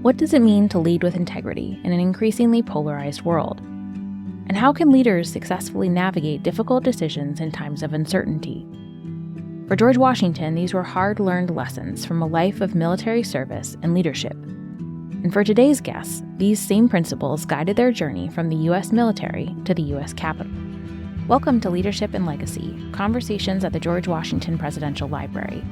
What does it mean to lead with integrity in an increasingly polarized world? And how can leaders successfully navigate difficult decisions in times of uncertainty? For George Washington, these were hard-learned lessons from a life of military service and leadership. And for today's guests, these same principles guided their journey from the U.S. military to the U.S. Capitol. Welcome to Leadership and Legacy, Conversations at the George Washington Presidential Library.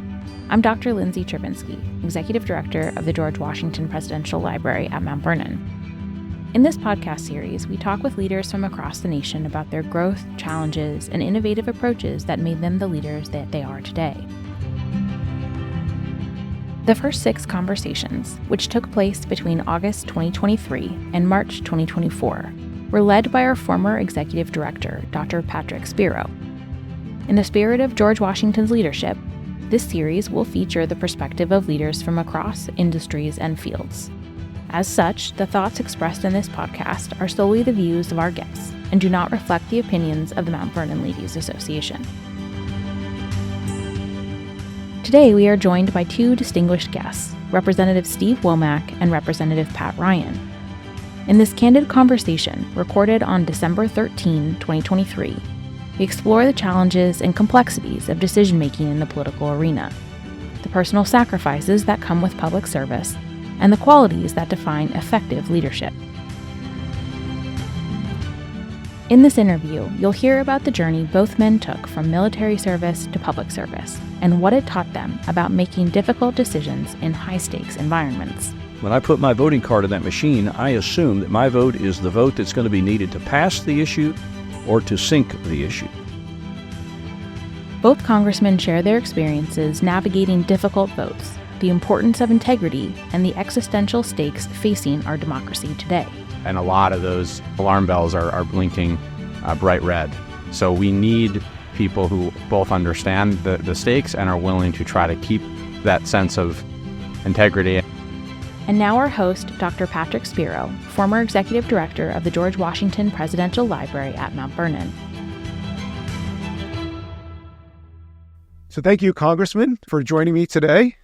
I'm Dr. Lindsay Chervinsky, Executive Director of the George Washington Presidential Library at Mount Vernon. In this podcast series, we talk with leaders from across the nation about their growth, challenges, and innovative approaches that made them the leaders that they are today. The first 6 conversations, which took place between August 2023 and March 2024, were led by our former Executive Director, Dr. Patrick Spero. In the spirit of George Washington's leadership, this series will feature the perspective of leaders from across industries and fields. As such, the thoughts expressed in this podcast are solely the views of our guests and do not reflect the opinions of the Mount Vernon Ladies Association. Today, we are joined by 2 distinguished guests, Representative Steve Womack and Representative Pat Ryan. In this candid conversation, recorded on December 13, 2023, we explore the challenges and complexities of decision-making in the political arena, the personal sacrifices that come with public service, and the qualities that define effective leadership. In this interview, you'll hear about the journey both men took from military service to public service and what it taught them about making difficult decisions in high-stakes environments. When I put my voting card in that machine, I assume that my vote is the vote that's going to be needed to pass the issue or to sink the issue. Both congressmen share their experiences navigating difficult votes, the importance of integrity, and the existential stakes facing our democracy today. And a lot of those alarm bells are blinking bright red. So we need people who both understand the stakes and are willing to try to keep that sense of integrity. And now our host, Dr. Patrick Spero, former Executive Director of the George Washington Presidential Library at Mount Vernon. So thank you, Congressman, for joining me today.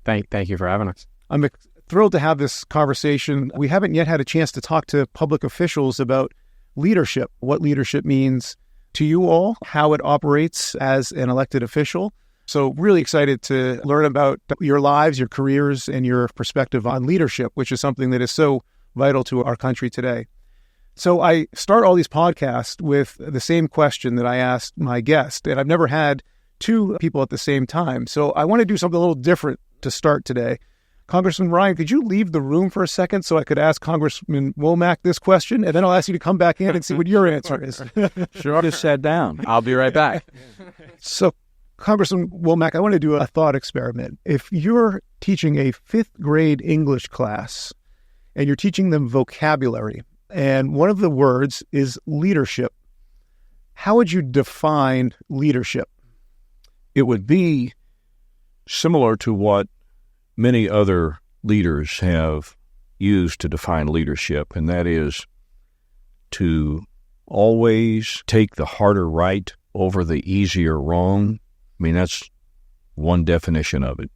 Thank you for having us. I'm thrilled to have this conversation. We haven't yet had a chance to talk to public officials about leadership, what leadership means to you all, how it operates as an elected official. So really excited to learn about your lives, your careers, and your perspective on leadership, which is something that is so vital to our country today. So I start all these podcasts with the same question that I asked my guest, and I've never had 2 people at the same time. So I want to do something a little different to start today. Congressman Ryan, could you leave the room for a second so I could ask Congressman Womack this question, and then I'll ask you to come back in and see what your answer is. Sure. Just sat down. I'll be right back. So, Congressman Womack, I want to do a thought experiment. If you're teaching a 5th grade English class and you're teaching them vocabulary, and one of the words is leadership, how would you define leadership? It would be similar to what many other leaders have used to define leadership, and that is to always take the harder right over the easier wrong. I mean, that's one definition of it.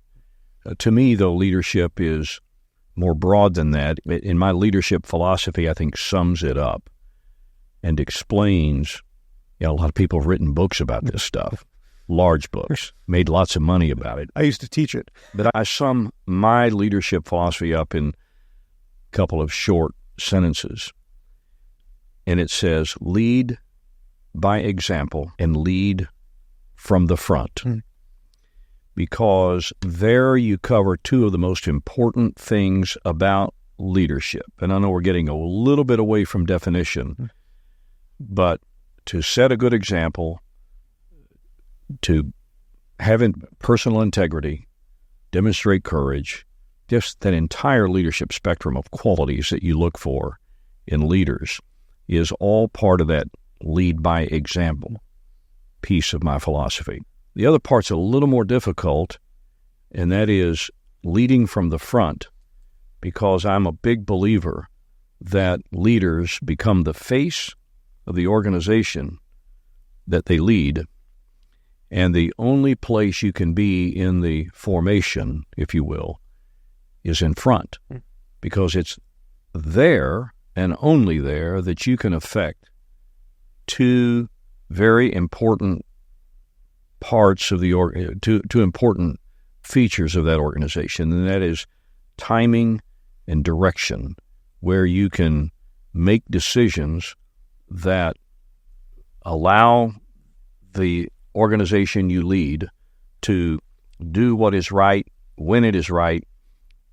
To me, though, leadership is more broad than that. In my leadership philosophy, I think sums it up and explains, a lot of people have written books about this stuff, large books, made lots of money about it. I used to teach it. But I sum my leadership philosophy up in a couple of short sentences. And it says, lead by example and lead from the front, because there you cover 2 of the most important things about leadership. And I know we're getting a little bit away from definition, but to set a good example, to have personal integrity, demonstrate courage, just that entire leadership spectrum of qualities that you look for in leaders is all part of that lead by example piece of my philosophy. The other part's a little more difficult, and that is leading from the front, because I'm a big believer that leaders become the face of the organization that they lead, and the only place you can be in the formation, if you will, is in front, because it's there and only there that you can affect two very important parts of the two important features of that organization, and that is timing and direction, where you can make decisions that allow the organization you lead to do what is right when it is right,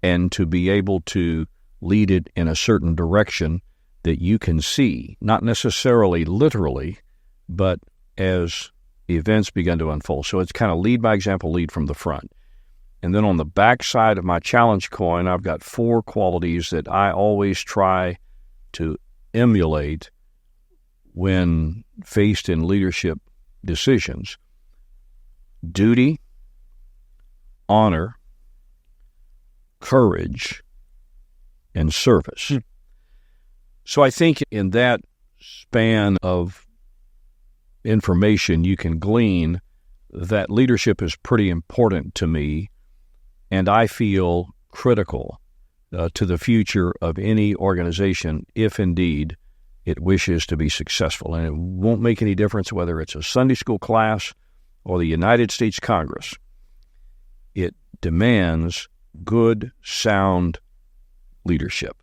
and to be able to lead it in a certain direction that you can see, not necessarily literally, but as events begin to unfold. So it's kind of lead by example, lead from the front. And then on the back side of my challenge coin, I've got 4 qualities that I always try to emulate when faced in leadership decisions: duty, honor, courage, and service. So I think in that span of information you can glean that leadership is pretty important to me, and I feel critical to the future of any organization if indeed it wishes to be successful. And it won't make any difference whether it's a Sunday school class or the United States Congress. It demands good, sound leadership.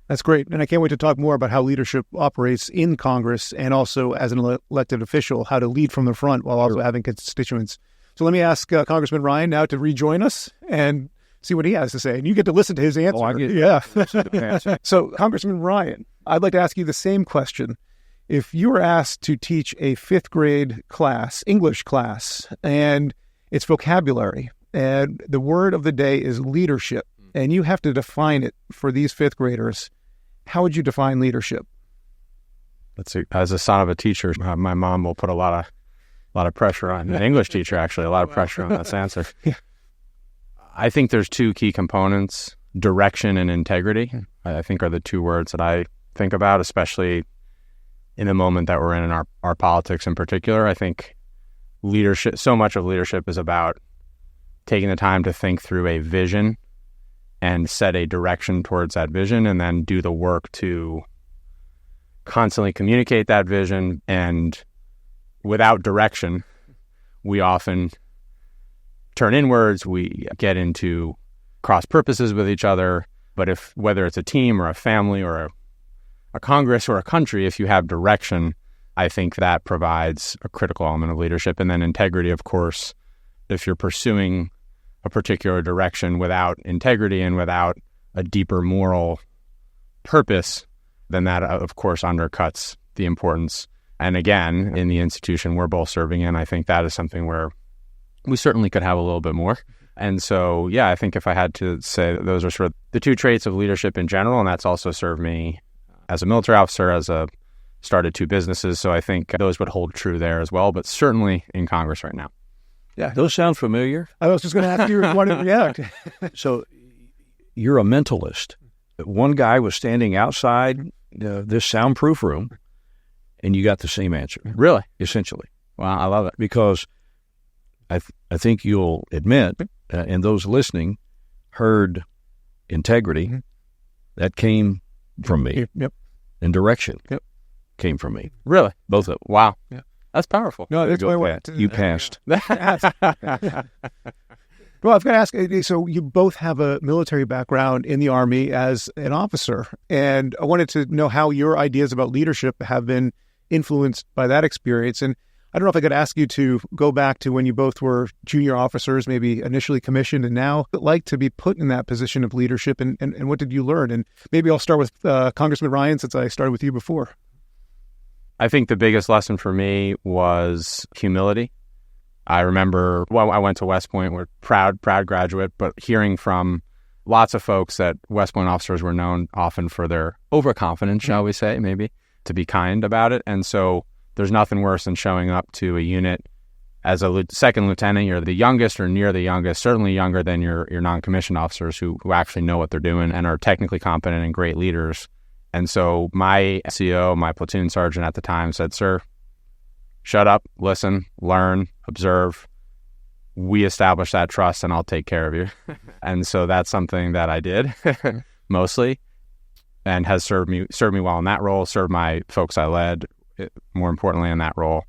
That's great. And I can't wait to talk more about how leadership operates in Congress and also as an elected official, how to lead from the front while also having constituents. So let me ask Congressman Ryan now to rejoin us and see what he has to say. And you get to listen to his answer. Oh, I get yeah. So Congressman Ryan, I'd like to ask you the same question. If you were asked to teach a 5th grade class, English class, and its vocabulary, and the word of the day is leadership, and you have to define it for these 5th graders, how would you define leadership? Let's see. As a son of a teacher, my mom will put a lot of pressure on an English teacher. Actually, a lot of pressure on that answer. Yeah. I think there's 2 key components: direction and integrity. I think are the 2 words that I think about, especially in the moment that we're in our politics in particular. I think leadership, so much of leadership is about taking the time to think through a vision and set a direction towards that vision, and then do the work to constantly communicate that vision. And without direction, we often turn inwards, we get into cross purposes with each other. But whether it's a team or a family or a Congress or a country, if you have direction, I think that provides a critical element of leadership. And then integrity, of course, if you're pursuing a particular direction without integrity and without a deeper moral purpose, then that, of course, undercuts the importance. And again, in the institution we're both serving in, I think that is something where we certainly could have a little bit more. And so, yeah, I think if I had to say, those are sort of the 2 traits of leadership in general, and that's also served me as a military officer, started 2 businesses. So I think those would hold true there as well, but certainly in Congress right now. Yeah, those sound familiar. I was just going to ask you if you wanted to react. So you're a mentalist. One guy was standing outside this soundproof room, and you got the same answer. Really? Essentially. Wow, I love it. Because I think you'll admit, and those listening heard integrity. That came from me. Yep. And direction came from me. Really? Both of them. Wow. Yeah. That's powerful. No, that's why you passed. Well, I've got to ask, so you both have a military background in the Army as an officer, and I wanted to know how your ideas about leadership have been influenced by that experience. And I don't know if I could ask you to go back to when you both were junior officers, maybe initially commissioned, and now what it's like to be put in that position of leadership, and what did you learn? And maybe I'll start with Congressman Ryan, since I started with you before. I think the biggest lesson for me was humility. I remember, I went to West Point, we're proud graduate, but hearing from lots of folks that West Point officers were known often for their overconfidence, shall we say, maybe, to be kind about it. And so there's nothing worse than showing up to a unit as a second lieutenant. You're the youngest or near the youngest, certainly younger than your non-commissioned officers who actually know what they're doing and are technically competent and great leaders. And so my CO, my platoon sergeant at the time said, "Sir, shut up, listen, learn, observe, we establish that trust and I'll take care of you. And so that's something that I did mostly, and has served me well in that role, served my folks I led, more importantly, in that role.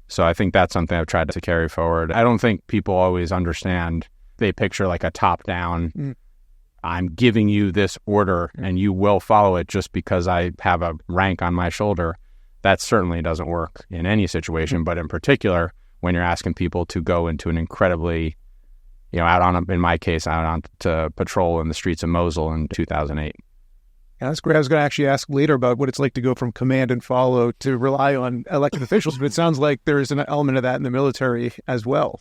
So I think that's something I've tried to carry forward. I don't think people always understand. They picture like a top-down, I'm giving you this order and you will follow it just because I have a rank on my shoulder. That certainly doesn't work in any situation, but in particular, when you're asking people to go into an incredibly, in my case, out on to patrol in the streets of Mosul in 2008. Yeah, that's great. I was going to actually ask later about what it's like to go from command and follow to rely on elected officials, but it sounds like there is an element of that in the military as well.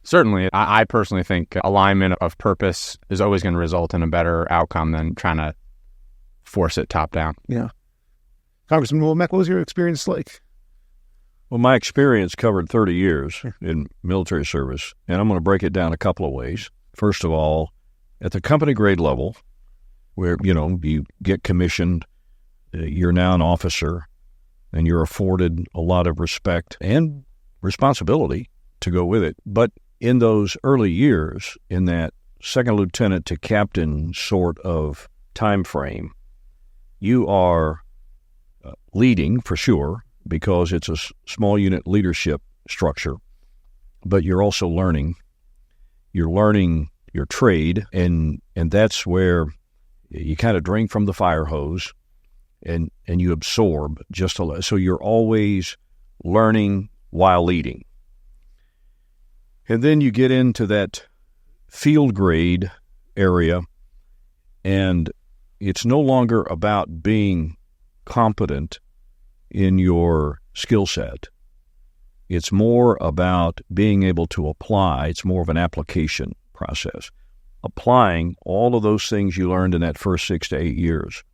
Certainly. I personally think alignment of purpose is always going to result in a better outcome than trying to force it top down. Yeah. Congressman Womack, what was your experience like? Well, my experience covered 30 years in military service, and I'm going to break it down a couple of ways. First of all, at the company grade level, where, you get commissioned, you're now an officer, and you're afforded a lot of respect and responsibility to go with it. But in those early years, in that second lieutenant to captain sort of time frame, you are leading for sure, because it's a small unit leadership structure, but you're also learning. You're learning your trade, and that's where you kind of drink from the fire hose, and you absorb just a lot. So you're always learning while leading. And then you get into that field grade area, and it's no longer about being competent in your skill set. It's more about being able to apply. It's more of an application process. Applying all of those things you learned in that first 6 to 8 years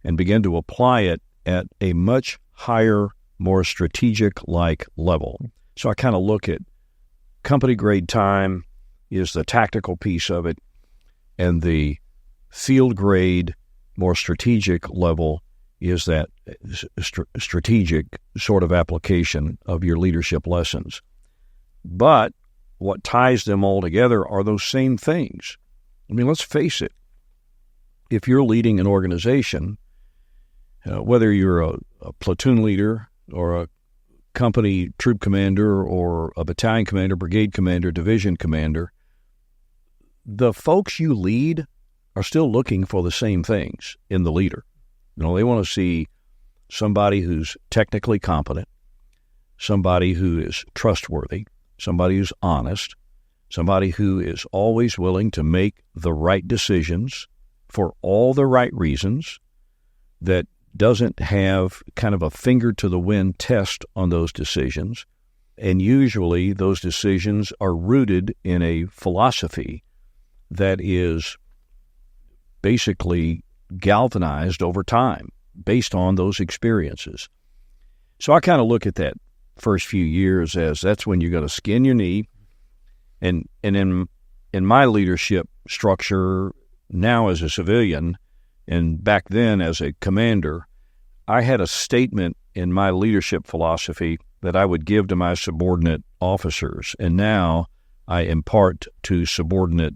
and begin to apply it at a much higher, more strategic-like level. So I kind of look at company grade time is the tactical piece of it, and the field grade, more strategic level is that strategic sort of application of your leadership lessons. But what ties them all together are those same things. I mean, let's face it. If you're leading an organization, whether you're a platoon leader or a company troop commander or a battalion commander, brigade commander, division commander, the folks you lead are still looking for the same things in the leader. They want to see somebody who's technically competent, somebody who is trustworthy, somebody who's honest, somebody who is always willing to make the right decisions for all the right reasons, that doesn't have kind of a finger to the wind test on those decisions. And usually those decisions are rooted in a philosophy that is basically galvanized over time based on those experiences. So I kind of look at that first few years as that's when you're going to skin your knee. And in my leadership structure now as a civilian, and back then as a commander, I had a statement in my leadership philosophy that I would give to my subordinate officers, and now I impart to subordinate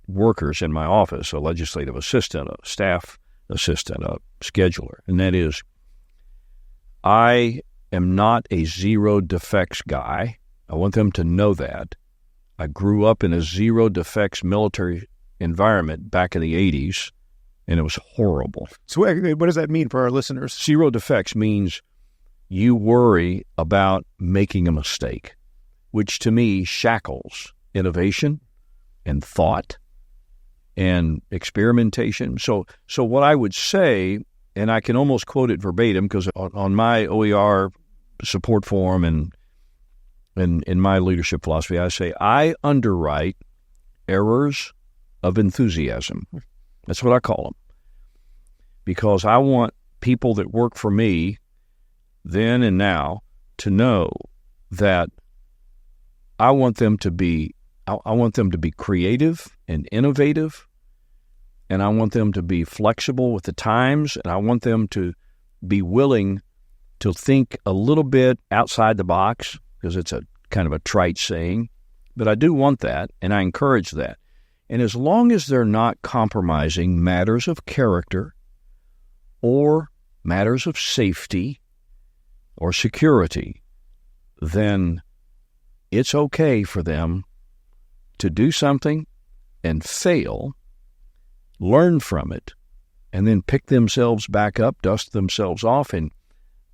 workers in my office, a legislative assistant, a staff assistant, a scheduler, and that is, I am not a zero defects guy. I want them to know that. I grew up in a zero defects military environment back in the 80s, and it was horrible. So what does that mean for our listeners? Zero defects means you worry about making a mistake, which to me shackles innovation and thought and experimentation. So what I would say, and I can almost quote it verbatim because on my OER support form and in my leadership philosophy, I say, I underwrite errors of enthusiasm. That's what I call them. Because I want people that work for me then and now to know that I want them to be creative and innovative, and I want them to be flexible with the times, and I want them to be willing to think a little bit outside the box, because it's a kind of a trite saying, But I do want that, and I encourage that. And as long as they're not compromising matters of character or matters of safety or security, then it's okay for them to do something and fail, learn from it, and then pick themselves back up, dust themselves off, and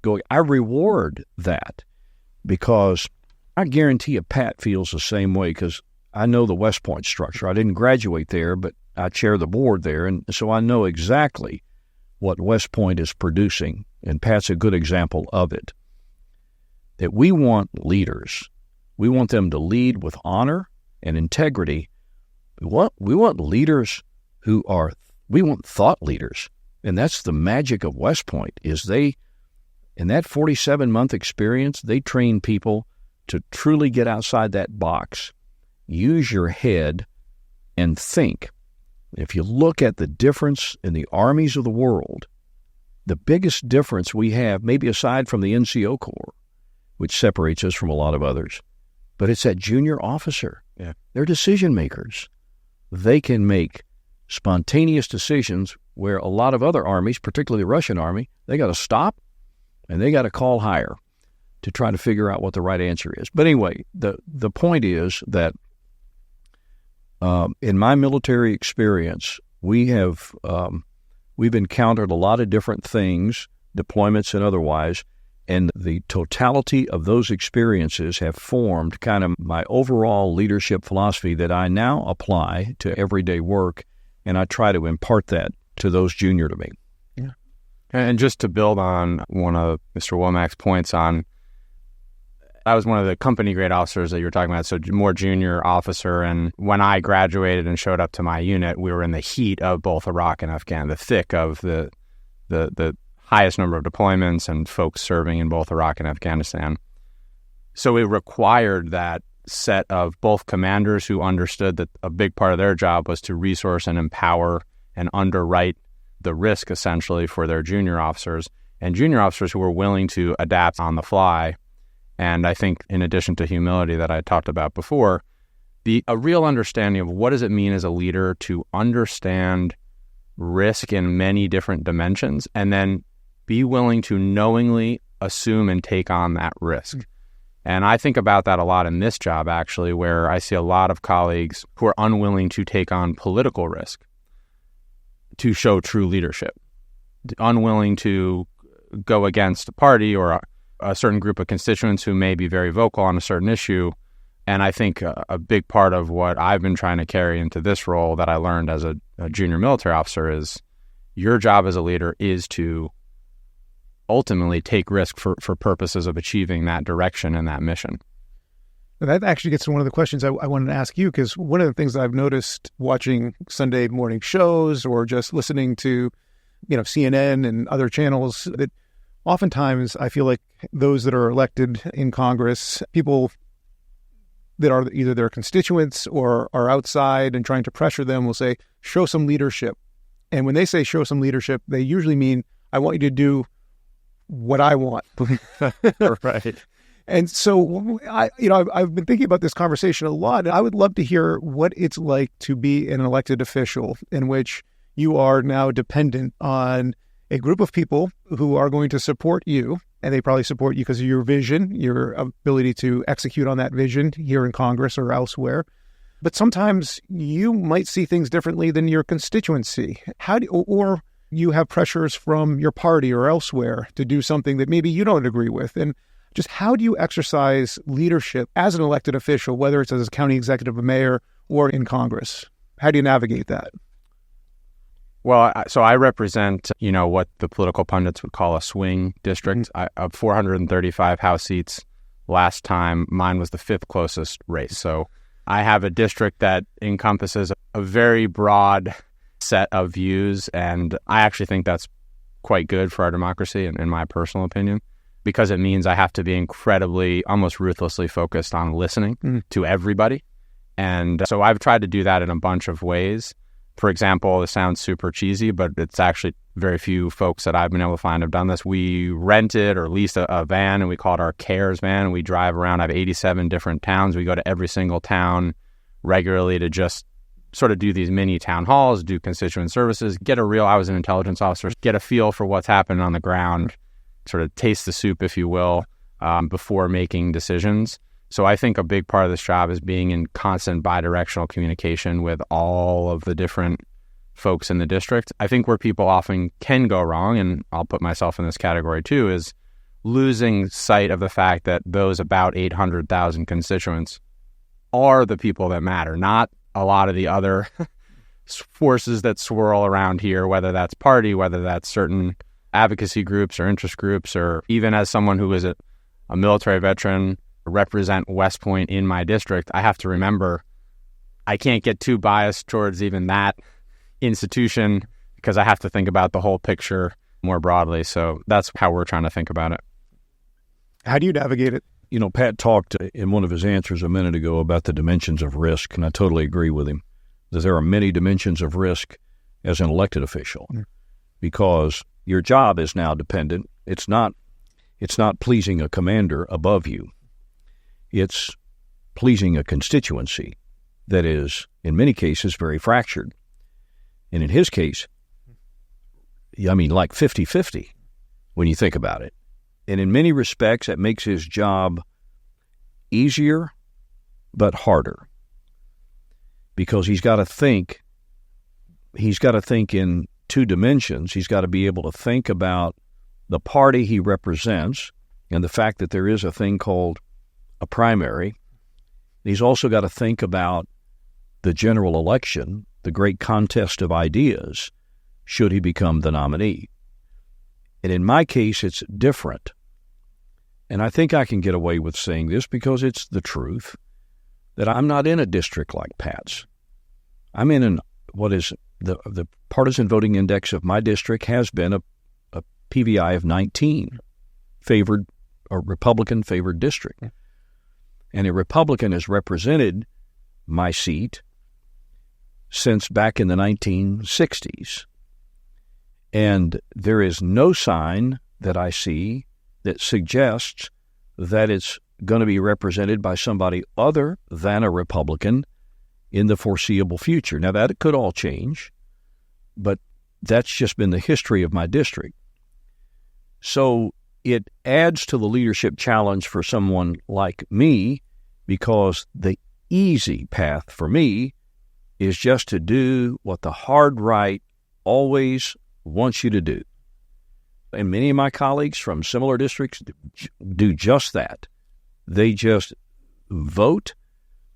go. I reward that because I guarantee you Pat feels the same way, because I know the West Point structure. I didn't graduate there, but I chair the board there, and so I know exactly what West Point is producing, and Pat's a good example of it. That we want leaders. We want them to lead with honor and integrity. We want leaders we want thought leaders. And that's the magic of West Point, is they, in that 47-month experience, they train people to truly get outside that box, use your head, and think. If you look at the difference in the armies of the world, the biggest difference we have, maybe aside from the NCO Corps, which separates us from a lot of others, but it's that junior officer. Yeah. They're decision makers. They can make spontaneous decisions where a lot of other armies, particularly the Russian army, they got to stop and they got to call higher to try to figure out what the right answer is. But anyway, the point is that in my military experience, we've encountered a lot of different things, deployments and otherwise, and the totality of those experiences have formed kind of my overall leadership philosophy that I now apply to everyday work, and I try to impart that to those junior to me. Yeah. And just to build on one of Mr. Womack's points on, I was one of the company grade officers that you were talking about, so more junior officer, and when I graduated and showed up to my unit, we were in the heat of both Iraq and Afghanistan, the thick of the highest number of deployments and folks serving in both Iraq and Afghanistan. So it required that set of both commanders who understood that a big part of their job was to resource and empower and underwrite the risk essentially for their junior officers, and junior officers who were willing to adapt on the fly. And I think in addition to humility that I talked about before, a real understanding of what does it mean as a leader to understand risk in many different dimensions and then be willing to knowingly assume and take on that risk. And I think about that a lot in this job, actually, where I see a lot of colleagues who are unwilling to take on political risk to show true leadership, unwilling to go against a party or a certain group of constituents who may be very vocal on a certain issue. And I think a big part of what I've been trying to carry into this role that I learned as a junior military officer is your job as a leader is to ultimately take risk for purposes of achieving that direction and that mission. And that actually gets to one of the questions I wanted to ask you, because one of the things that I've noticed watching Sunday morning shows or just listening to, CNN and other channels, that oftentimes I feel like those that are elected in Congress, people that are either their constituents or are outside and trying to pressure them will say, show some leadership. And when they say show some leadership, they usually mean, I want you to do what I want. Right. And so I've been thinking about this conversation a lot. And I would love to hear what it's like to be an elected official in which you are now dependent on a group of people who are going to support you, and they probably support you because of your vision, your ability to execute on that vision here in Congress or elsewhere. But sometimes you might see things differently than your constituency. Or you have pressures from your party or elsewhere to do something that maybe you don't agree with. And just how do you exercise leadership as an elected official, whether it's as a county executive, a mayor, or in Congress? How do you navigate that? Well, so I represent, what the political pundits would call a swing district. Of 435 House seats last time, mine was the fifth closest race. So I have a district that encompasses a very broad set of views, and I actually think that's quite good for our democracy, in my personal opinion, because it means I have to be incredibly, almost ruthlessly focused on listening to everybody. And so I've tried to do that in a bunch of ways. For example, this sounds super cheesy, but it's actually very few folks that I've been able to find have done this. We rented or leased a van, and we call it our CARES van. And we drive around. I have 87 different towns. We go to every single town regularly to just sort of do these mini town halls, do constituent services, I was an intelligence officer, get a feel for what's happening on the ground, sort of taste the soup, if you will, before making decisions. So I think a big part of this job is being in constant bidirectional communication with all of the different folks in the district. I think where people often can go wrong, and I'll put myself in this category too, is losing sight of the fact that those about 800,000 constituents are the people that matter, not a lot of the other forces that swirl around here, whether that's party, whether that's certain advocacy groups or interest groups, or even as someone who is a military veteran, represent West Point in my district, I have to remember I can't get too biased towards even that institution because I have to think about the whole picture more broadly. So that's how we're trying to think about it. How do you navigate it? You know, Pat talked in one of his answers a minute ago about the dimensions of risk, and I totally agree with him that there are many dimensions of risk as an elected official because your job is now dependent. It's not pleasing a commander above you. It's pleasing a constituency that is, in many cases, very fractured. And in his case, I mean, like 50-50 when you think about it. And in many respects, that makes his job easier but harder because he's got to think in two dimensions. He's got to be able to think about the party he represents and the fact that there is a thing called a primary. He's also got to think about the general election, the great contest of ideas, should he become the nominee. And in my case, it's different. And I think I can get away with saying this because it's the truth, that I'm not in a district like Pat's. I'm in what is the partisan voting index of my district has been a PVI of 19, a Republican-favored district. And a Republican has represented my seat since back in the 1960s. And there is no sign that I see that suggests that it's going to be represented by somebody other than a Republican in the foreseeable future. Now, that could all change, but that's just been the history of my district. So it adds to the leadership challenge for someone like me because the easy path for me is just to do what the hard right always wants you to do. And many of my colleagues from similar districts do just that. They just vote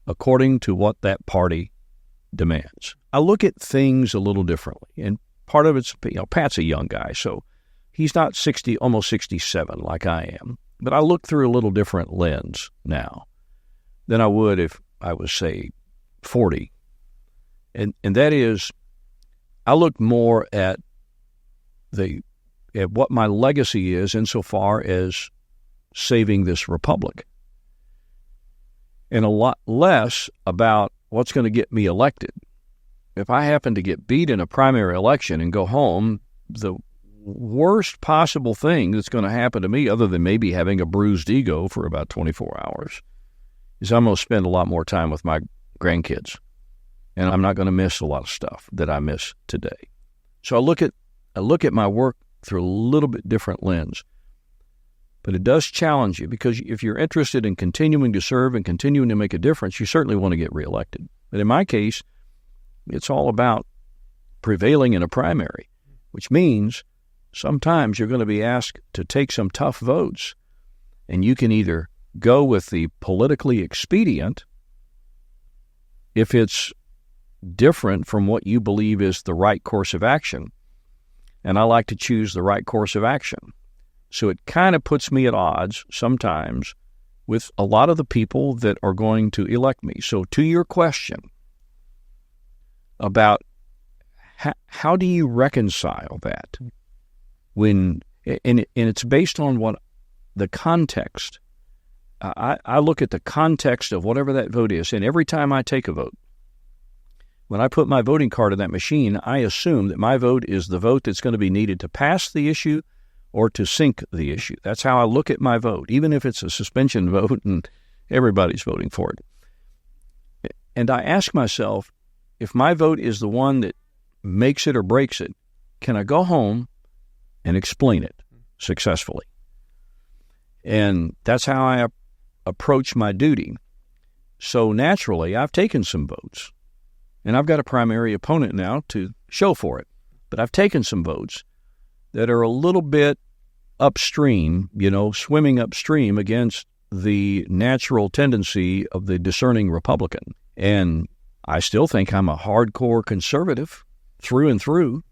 according to what that party demands. I look at things a little differently, and part of it's, Pat's a young guy, so he's not 60, almost 67 like I am. But I look through a little different lens now than I would if I was, say, 40. And that is, I look more at what my legacy is insofar as saving this republic, and a lot less about what's going to get me elected. If I happen to get beat in a primary election and go home, the worst possible thing that's going to happen to me, other than maybe having a bruised ego for about 24 hours, is I'm going to spend a lot more time with my grandkids. And I'm not going to miss a lot of stuff that I miss today. So I look at my work through a little bit different lens. But it does challenge you because if you're interested in continuing to serve and continuing to make a difference, you certainly want to get reelected. But in my case, it's all about prevailing in a primary, which means sometimes you're going to be asked to take some tough votes. And you can either go with the politically expedient if it's different from what you believe is the right course of action. And I like to choose the right course of action. So it kind of puts me at odds sometimes with a lot of the people that are going to elect me. So to your question about how do you reconcile that when, and it's based on what the context. I look at the context of whatever that vote is, and every time I take a vote, When I put my voting card in that machine, I assume that my vote is the vote that's going to be needed to pass the issue or to sink the issue. That's how I look at my vote, even if it's a suspension vote and everybody's voting for it. And I ask myself, if my vote is the one that makes it or breaks it, can I go home and explain it successfully? And that's how I approach my duty. So naturally, I've taken some votes, and I've got a primary opponent now to show for it. But I've taken some votes that are a little bit upstream, swimming upstream against the natural tendency of the discerning Republican. And I still think I'm a hardcore conservative through and through,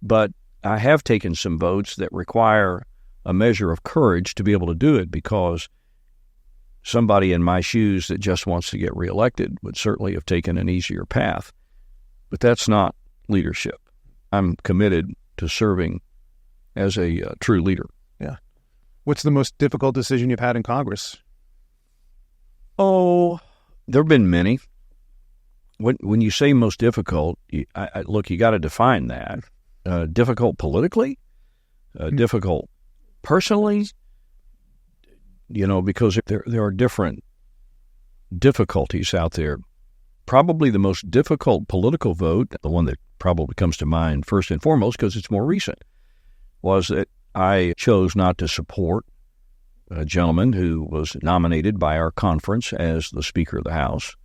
but I have taken some votes that require a measure of courage to be able to do it, because somebody in my shoes that just wants to get reelected would certainly have taken an easier path. But that's not leadership. I'm committed to serving as a true leader. Yeah. What's the most difficult decision you've had in Congress? Oh, there have been many. When you say most difficult, look, you got to define that. Difficult politically, difficult personally, because there are different difficulties out there. Probably the most difficult political vote, the one that probably comes to mind first and foremost because it's more recent, was that I chose not to support a gentleman who was nominated by our conference as the Speaker of the House,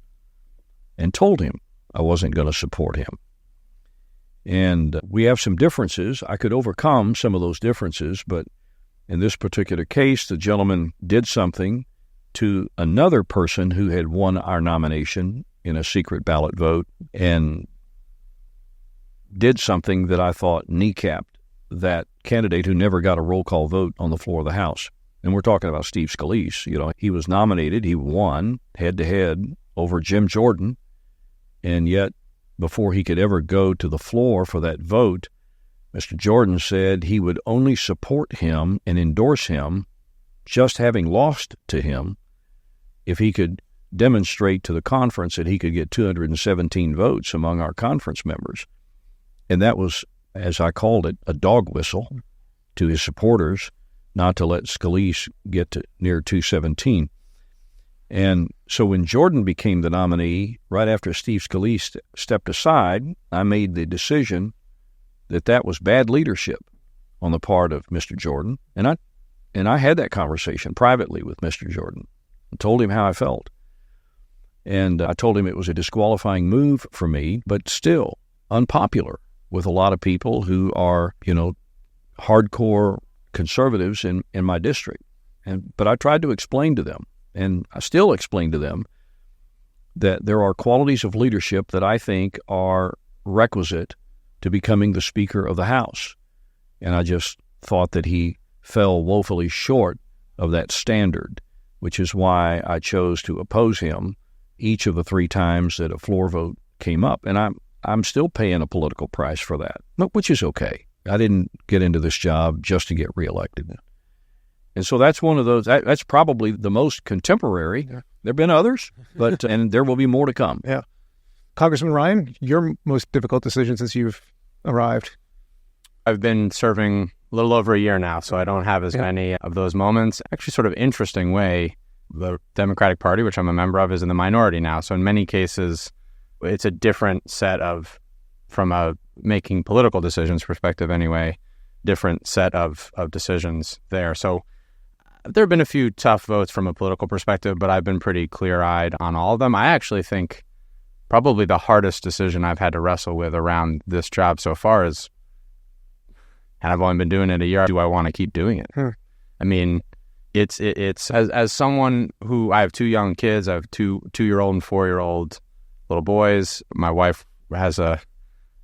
and told him I wasn't going to support him. And we have some differences. I could overcome some of those differences, but in this particular case, the gentleman did something to another person who had won our nomination in a secret ballot vote, and did something that I thought kneecapped that candidate who never got a roll call vote on the floor of the House. And we're talking about Steve Scalise. He was nominated, he won head-to-head over Jim Jordan, and yet before he could ever go to the floor for that vote, Mr. Jordan said he would only support him and endorse him, just having lost to him, if he could demonstrate to the conference that he could get 217 votes among our conference members. And that was, as I called it, a dog whistle to his supporters not to let Scalise get to near 217. And so when Jordan became the nominee, right after Steve Scalise stepped aside, I made the decision that was bad leadership on the part of Mr. Jordan. And I had that conversation privately with Mr. Jordan and told him how I felt. And I told him it was a disqualifying move for me, but still unpopular with a lot of people who are, hardcore conservatives in my district. But I tried to explain to them, and I still explain to them, that there are qualities of leadership that I think are requisite to becoming the Speaker of the House. And I just thought that he fell woefully short of that standard, which is why I chose to oppose him each of the 3 times that a floor vote came up. And I'm still paying a political price for that, which is okay. I didn't get into this job just to get reelected. And so that's one of those, that's probably the most contemporary. Yeah. There have been others, but and there will be more to come. Yeah. Congressman Ryan, your most difficult decision since you've arrived? I've been serving a little over a year now, so I don't have as many of those moments. Actually, sort of interesting way, the Democratic Party, which I'm a member of, is in the minority now. So in many cases, it's a different set of, from a making political decisions perspective anyway, different set of decisions there. So there have been a few tough votes from a political perspective, but I've been pretty clear-eyed on all of them. I actually think probably the hardest decision I've had to wrestle with around this job so far is, and I've only been doing it a year, do I want to keep doing it? I mean, it's as someone who, I have 2 young kids, I have 2-year-old and 4-year-old little boys. My wife has a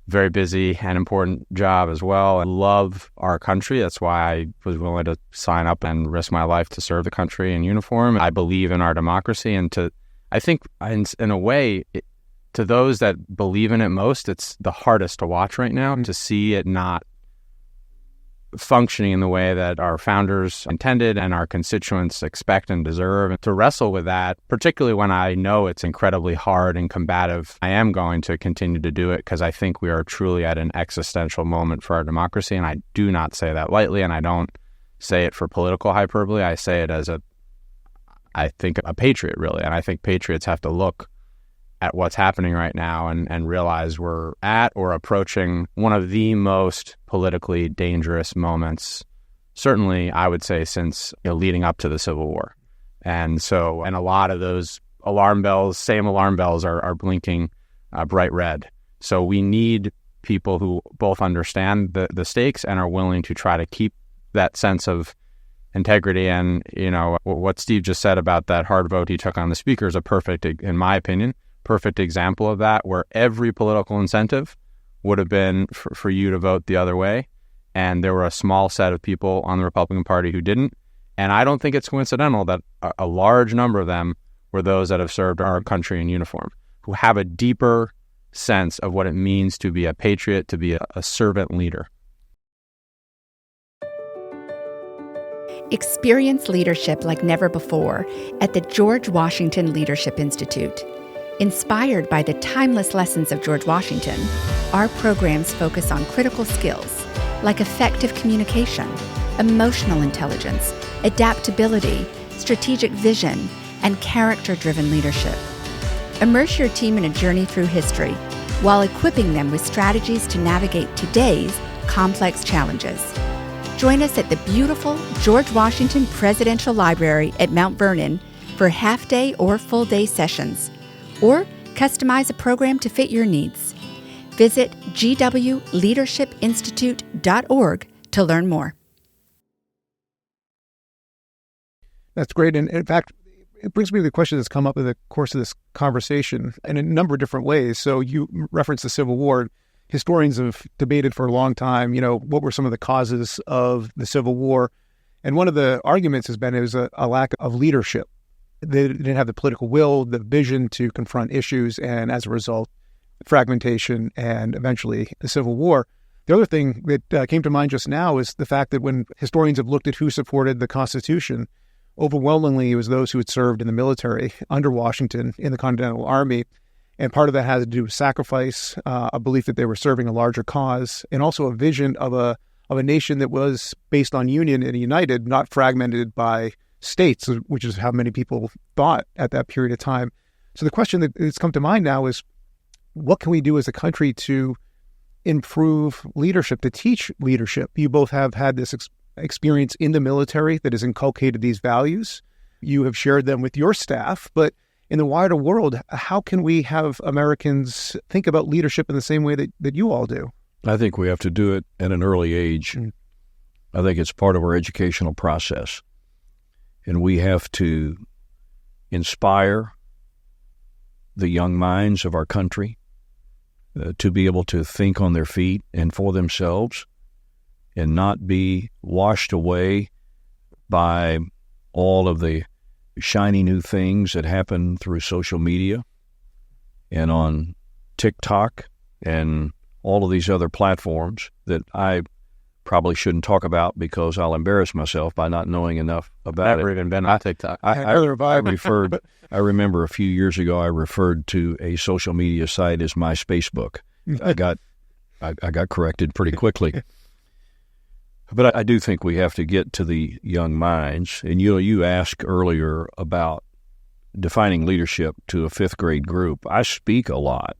very busy and important job as well. I love our country. That's why I was willing to sign up and risk my life to serve the country in uniform. I believe in our democracy, and I think in a way, to those that believe in it most, it's the hardest to watch right now, to see it not functioning in the way that our founders intended and our constituents expect and deserve. And to wrestle with that, particularly when I know it's incredibly hard and combative, I am going to continue to do it because I think we are truly at an existential moment for our democracy. And I do not say that lightly, and I don't say it for political hyperbole. I say it as I think a patriot, really. And I think patriots have to look at what's happening right now and realize we're at or approaching one of the most politically dangerous moments, certainly I would say since leading up to the Civil War. And a lot of those same alarm bells are blinking bright red. So we need people who both understand the stakes and are willing to try to keep that sense of integrity. And, what Steve just said about that hard vote he took on the speaker is a perfect, in my opinion, perfect example of that, where every political incentive would have been for you to vote the other way. And there were a small set of people on the Republican Party who didn't. And I don't think it's coincidental that a large number of them were those that have served our country in uniform, who have a deeper sense of what it means to be a patriot, to be a servant leader. Experience leadership like never before at the George Washington Leadership Institute. Inspired by the timeless lessons of George Washington, our programs focus on critical skills like effective communication, emotional intelligence, adaptability, strategic vision, and character-driven leadership. Immerse your team in a journey through history while equipping them with strategies to navigate today's complex challenges. Join us at the beautiful George Washington Presidential Library at Mount Vernon for half-day or full-day sessions, or customize a program to fit your needs. Visit gwleadershipinstitute.org to learn more. That's great. And in fact, it brings me to the question that's come up in the course of this conversation in a number of different ways. So you referenced the Civil War. Historians have debated for a long time, what were some of the causes of the Civil War? And one of the arguments has been it was a lack of leadership. They didn't have the political will, the vision to confront issues, and as a result, fragmentation and eventually the Civil War. The other thing that came to mind just now is the fact that when historians have looked at who supported the Constitution, overwhelmingly it was those who had served in the military under Washington in the Continental Army. And part of that has to do with sacrifice, a belief that they were serving a larger cause, and also a vision of a nation that was based on union and united, not fragmented by states, which is how many people thought at that period of time. So the question that has come to mind now is, what can we do as a country to improve leadership, to teach leadership? You both have had this experience in the military that has inculcated these values. You have shared them with your staff, but in the wider world, how can we have Americans think about leadership in the same way that you all do? I think we have to do it at an early age. Mm-hmm. I think it's part of our educational process. And we have to inspire the young minds of our country to be able to think on their feet and for themselves and not be washed away by all of the shiny new things that happen through social media and on TikTok and all of these other platforms that I probably shouldn't talk about because I'll embarrass myself by not knowing enough about it. Never even been on TikTok. I remember a few years ago I referred to a social media site as my Spacebook. I got corrected pretty quickly. But I do think we have to get to the young minds. And you asked earlier about defining leadership to a fifth grade group. I speak a lot,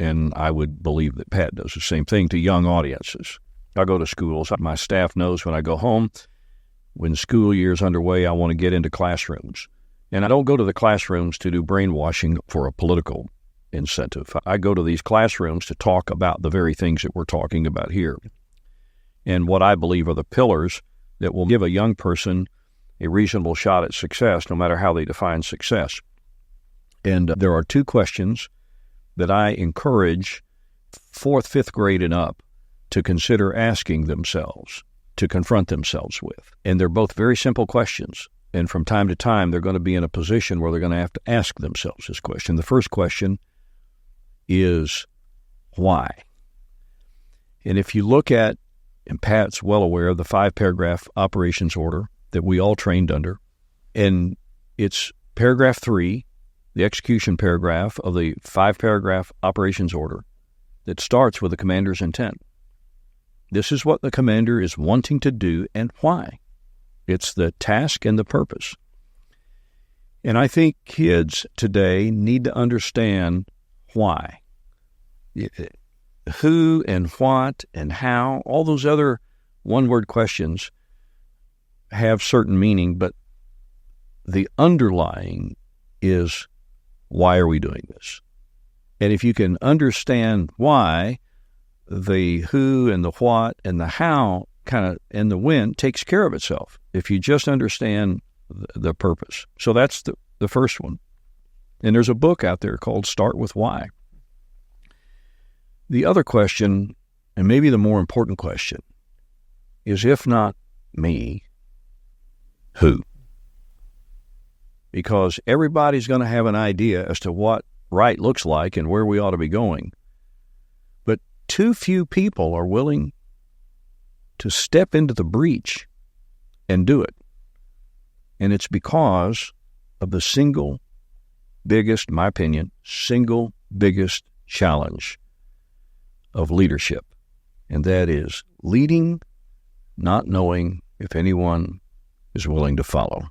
and I would believe that Pat does the same thing, to young audiences. I go to schools. My staff knows when I go home, when school year's underway, I want to get into classrooms. And I don't go to the classrooms to do brainwashing for a political incentive. I go to these classrooms to talk about the very things that we're talking about here. And what I believe are the pillars that will give a young person a reasonable shot at success, no matter how they define success. And there are two questions that I encourage fourth, fifth grade and up to consider asking themselves, to confront themselves with. And they're both very simple questions. And from time to time, they're going to be in a position where they're going to have to ask themselves this question. The first question is, why? And if you look at and Pat's well aware of the 5-paragraph operations order that we all trained under. And it's paragraph 3, the execution paragraph of the 5-paragraph operations order that starts with the commander's intent. This is what the commander is wanting to do and why. It's the task and the purpose. And I think kids today need to understand why. Who and what and how, all those other one-word questions have certain meaning, but the underlying is, why are we doing this? And if you can understand why, the who and the what and the how and the when takes care of itself if you just understand the purpose. So that's the first one. And there's a book out there called Start With Why. The other question, and maybe the more important question, is if not me, who? Because everybody's going to have an idea as to what right looks like and where we ought to be going. But too few people are willing to step into the breach and do it. And it's because of the single biggest, in my opinion, single biggest challenge of leadership. And that is leading, not knowing if anyone is willing to follow.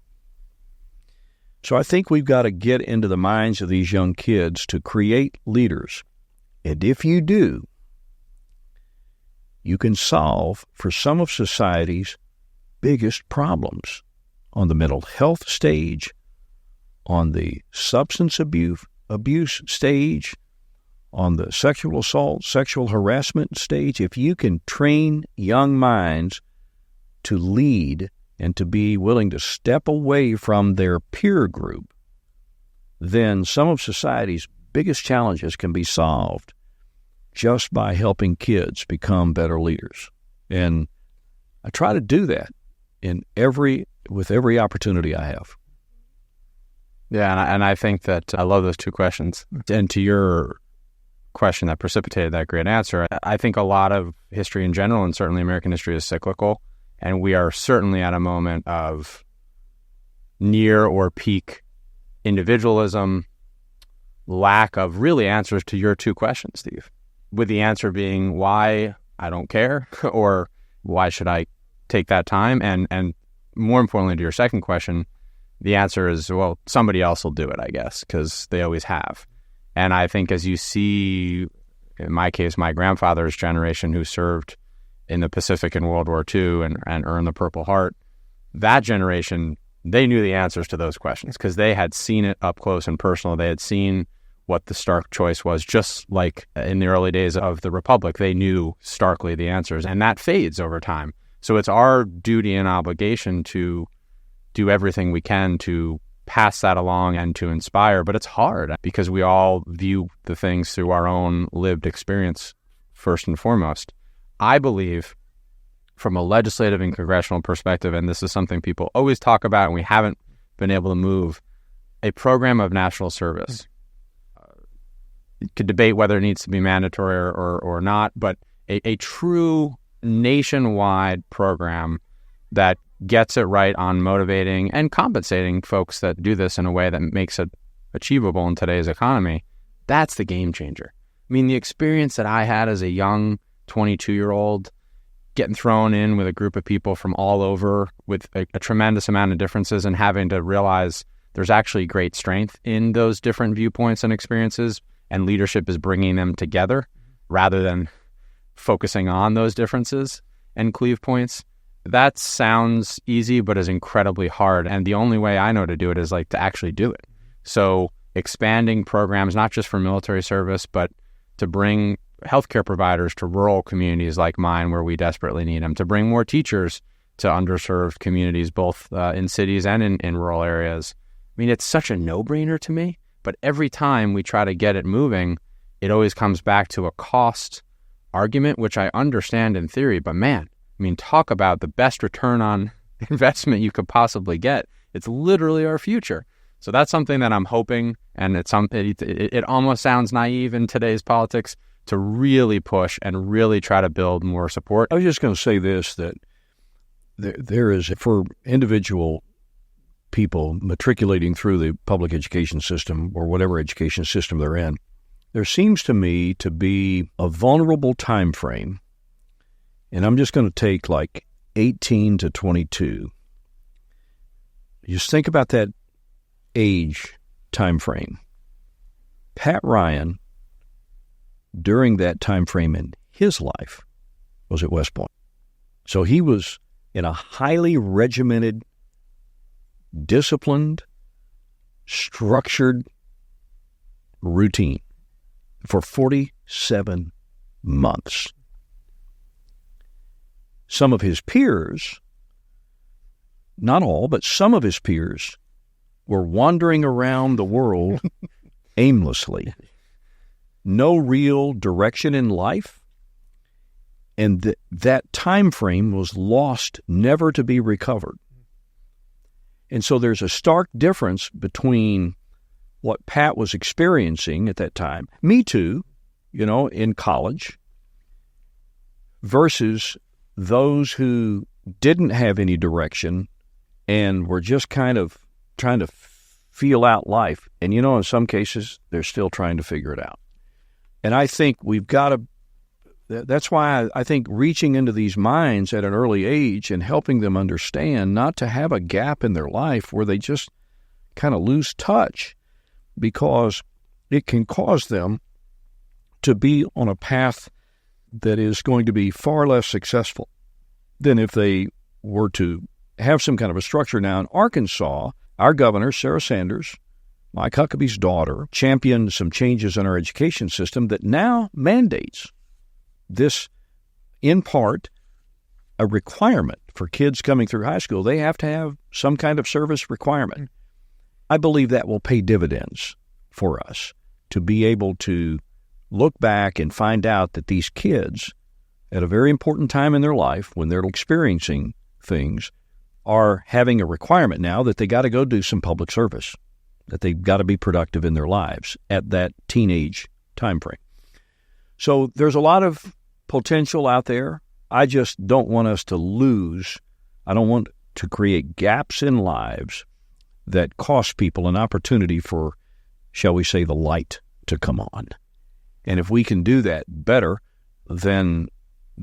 So I think we've got to get into the minds of these young kids to create leaders. And if you do, you can solve for some of society's biggest problems on the mental health stage, on the substance abuse stage, on the sexual assault, sexual harassment stage. If you can train young minds to lead and to be willing to step away from their peer group, then some of society's biggest challenges can be solved just by helping kids become better leaders. And I try to do that with every opportunity I have. Yeah, and I think that I love those two questions. And to your question that precipitated that great answer, I think a lot of history in general, and certainly American history, is cyclical. And we are certainly at a moment of near or peak individualism, lack of really answers to your two questions, Steve. With the answer being why I don't care, or why should I take that time? And more importantly, to your second question, the answer is, well, somebody else will do it, I guess, because they always have. And I think as you see, in my case, my grandfather's generation who served in the Pacific in World War II and earned the Purple Heart, that generation, they knew the answers to those questions because they had seen it up close and personal. They had seen what the stark choice was, just like in the early days of the Republic, they knew starkly the answers, and that fades over time. So it's our duty and obligation to do everything we can to pass that along and to inspire, but it's hard because we all view the things through our own lived experience first and foremost. I believe from a legislative and congressional perspective, and this is something people always talk about and we haven't been able to move, a program of national service. You could debate whether it needs to be mandatory or not, but a true nationwide program that gets it right on motivating and compensating folks that do this in a way that makes it achievable in today's economy, that's the game changer. I mean, the experience that I had as a young 22-year-old getting thrown in with a group of people from all over with a tremendous amount of differences and having to realize there's actually great strength in those different viewpoints and experiences, and leadership is bringing them together rather than focusing on those differences and cleave points. That sounds easy, but is incredibly hard. And the only way I know to do it is to actually do it. So expanding programs, not just for military service, but to bring healthcare providers to rural communities like mine where we desperately need them, to bring more teachers to underserved communities, both in cities and in rural areas. I mean, it's such a no-brainer to me, but every time we try to get it moving, it always comes back to a cost argument, which I understand in theory, but man, I mean, talk about the best return on investment you could possibly get. It's literally our future. So that's something that I'm hoping, and it almost sounds naive in today's politics, to really push and really try to build more support. I was just going to say this, that there is, for individual people matriculating through the public education system or whatever education system they're in, there seems to me to be a vulnerable time frame, and I'm just going to take like 18 to 22. Just think about that age time frame. Pat Ryan, during that time frame in his life, was at West Point. So he was in a highly regimented, disciplined, structured routine for 47 months. Some of his peers, not all, but some of his peers, were wandering around the world aimlessly. No real direction in life. And that time frame was lost, never to be recovered. And so there's a stark difference between what Pat was experiencing at that time, me too, in college, versus those who didn't have any direction and were just kind of trying to feel out life. And, in some cases, they're still trying to figure it out. And I think we've got to, that's why I think reaching into these minds at an early age and helping them understand not to have a gap in their life where they just kind of lose touch, because it can cause them to be on a path that is going to be far less successful than if they were to have some kind of a structure. Now, in Arkansas, our governor, Sarah Sanders, Mike Huckabee's daughter, championed some changes in our education system that now mandates this, in part, a requirement for kids coming through high school. They have to have some kind of service requirement. I believe that will pay dividends for us to be able to look back and find out that these kids, at a very important time in their life when they're experiencing things, are having a requirement now that they got to go do some public service, that they've got to be productive in their lives at that teenage time frame. So there's a lot of potential out there. I just don't want us to lose. I don't want to create gaps in lives that cost people an opportunity for, shall we say, the light to come on. And if we can do that better, then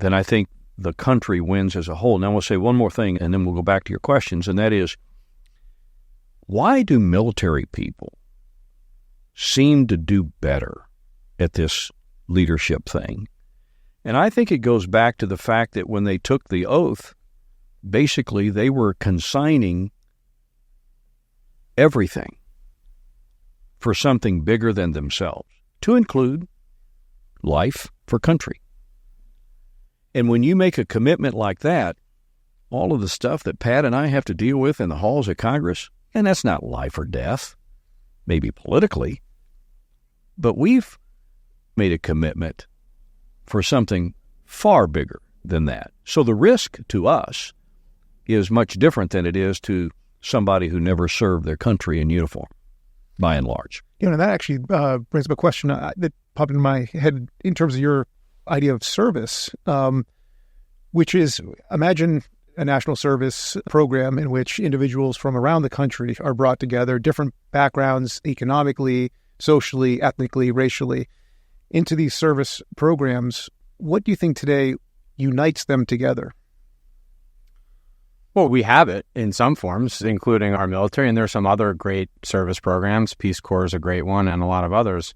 I think the country wins as a whole. Now, we'll say one more thing, and then we'll go back to your questions, and that is, why do military people seem to do better at this leadership thing? And I think it goes back to the fact that when they took the oath, basically they were consigning everything for something bigger than themselves, to include life for country. And when you make a commitment like that, all of the stuff that Pat and I have to deal with in the halls of Congress, and that's not life or death, maybe politically, but we've made a commitment for something far bigger than that. So the risk to us is much different than it is to somebody who never served their country in uniform, by and large. And that actually brings up a question that popped into my head in terms of your idea of service, which is, imagine a national service program in which individuals from around the country are brought together, different backgrounds, economically, socially, ethnically, racially, into these service programs. What do you think today unites them together? Well, we have it in some forms, including our military, and there are some other great service programs. Peace Corps is a great one, and a lot of others.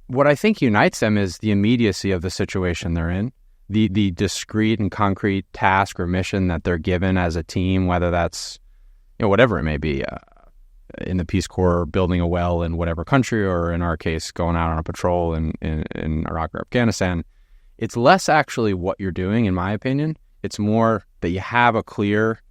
What I think unites them is the immediacy of the situation they're in, the discrete and concrete task or mission that they're given as a team, whether that's, whatever it may be, in the Peace Corps, building a well in whatever country, or in our case, going out on a patrol in Iraq or Afghanistan. It's less actually what you're doing, in my opinion. It's more that you have a clear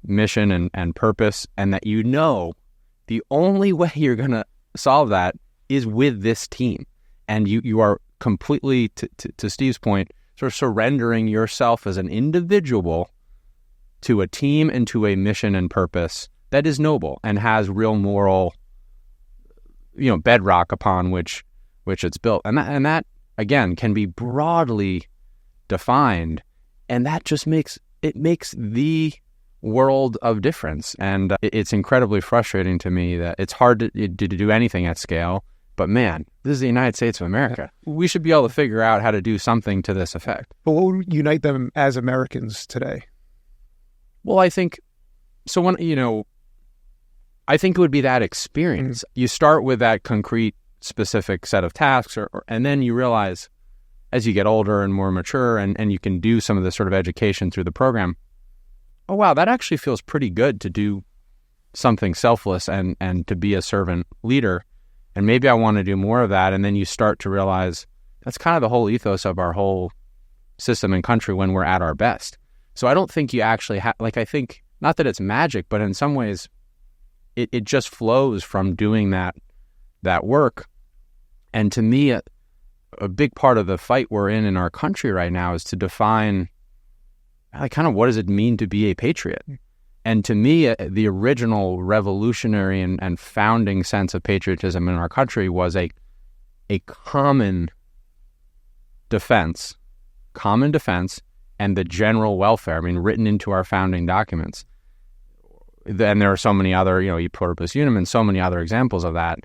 mission and purpose, and that the only way you're going to solve that is with this team. And you are completely, to Steve's point, sort of surrendering yourself as an individual to a team and to a mission and purpose that is noble and has real moral, bedrock upon which it's built. And that again, can be broadly defined, and that just makes the world of difference. And it's incredibly frustrating to me that it's hard to do anything at scale. But man, this is the United States of America. We should be able to figure out how to do something to this effect. But what would unite them as Americans today? Well, I think, so when, I think it would be that experience. You start with that concrete, specific set of tasks, and then you realize as you get older and more mature and you can do some of this sort of education through the program, oh, wow, that actually feels pretty good to do something selfless and to be a servant leader. And maybe I want to do more of that. And then you start to realize that's kind of the whole ethos of our whole system and country when we're at our best. So I don't think you actually have, I think, not that it's magic, but in some ways it just flows from doing that work. And to me, a big part of the fight we're in our country right now is to define kind of what does it mean to be a patriot. And to me, the original revolutionary and founding sense of patriotism in our country was a common defense, and the general welfare. I mean, written into our founding documents. Then there are so many other, e pluribus unum and so many other examples of that.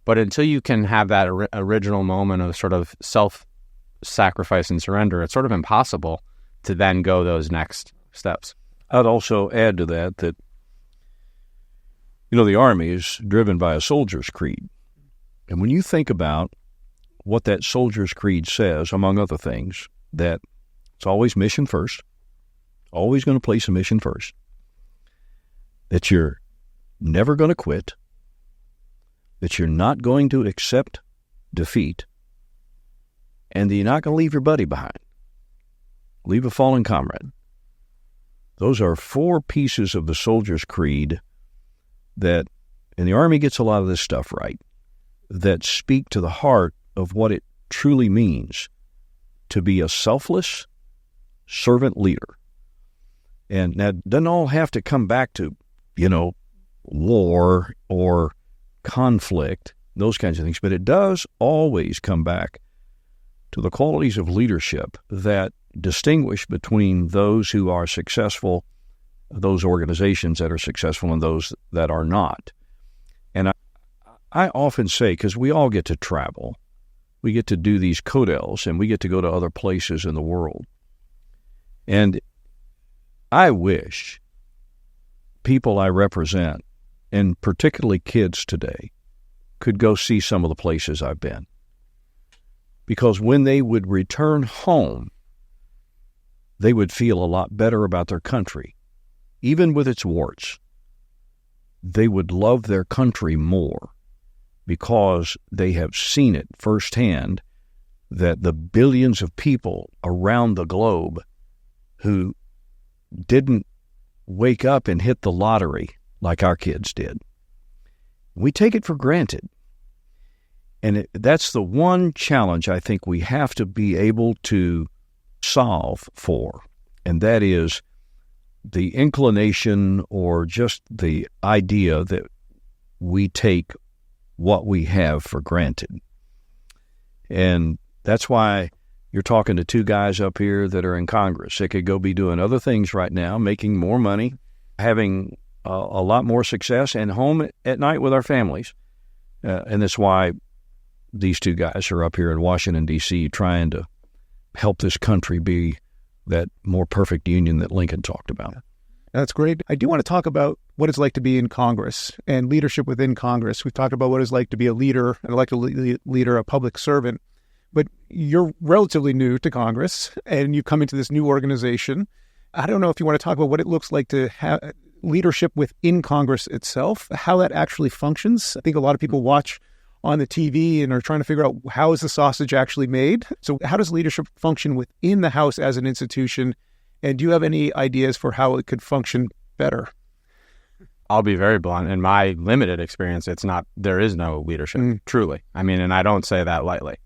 But until you can have that original moment of sort of self-sacrifice and surrender, it's sort of impossible to then go those next steps. I'd also add to that, the Army is driven by a soldier's creed. And when you think about what that soldier's creed says, among other things, that it's always mission first, always going to place a mission first, that you're never going to quit, that you're not going to accept defeat, and that you're not going to leave your buddy behind, leave a fallen comrade. Those are 4 pieces of the soldier's creed that, and the Army gets a lot of this stuff right, that speak to the heart of what it truly means to be a selfless servant leader. And that doesn't all have to come back to, war or conflict, those kinds of things, but it does always come back to the qualities of leadership that distinguish between those who are successful, those organizations that are successful, and those that are not. And I often say, because we all get to travel, we get to do these codels, and we get to go to other places in the world. And I wish people I represent, and particularly kids today, could go see some of the places I've been. Because when they would return home, they would feel a lot better about their country, even with its warts. They would love their country more because they have seen it firsthand, that the billions of people around the globe who didn't wake up and hit the lottery like our kids did, we take it for granted. And that's the one challenge I think we have to be able to solve for, and that is the inclination or just the idea that we take what we have for granted. And that's why you're talking to 2 guys up here that are in Congress. They could go be doing other things right now, making more money, having a lot more success, and home at night with our families. And that's why these 2 guys are up here in Washington, D.C., trying to help this country be that more perfect union that Lincoln talked about. That's great. I do want to talk about what it's like to be in Congress and leadership within Congress. We've talked about what it's like to be a leader, an elected leader, a public servant. But you're relatively new to Congress, and you come into this new organization. I don't know if you want to talk about what it looks like to have leadership within Congress itself, how that actually functions. I think a lot of people watch on the TV and are trying to figure out how is the sausage actually made. So how does leadership function within the House as an institution? And do you have any ideas for how it could function better? I'll be very blunt. In my limited experience, there is no leadership, truly. I mean, and I don't say that lightly.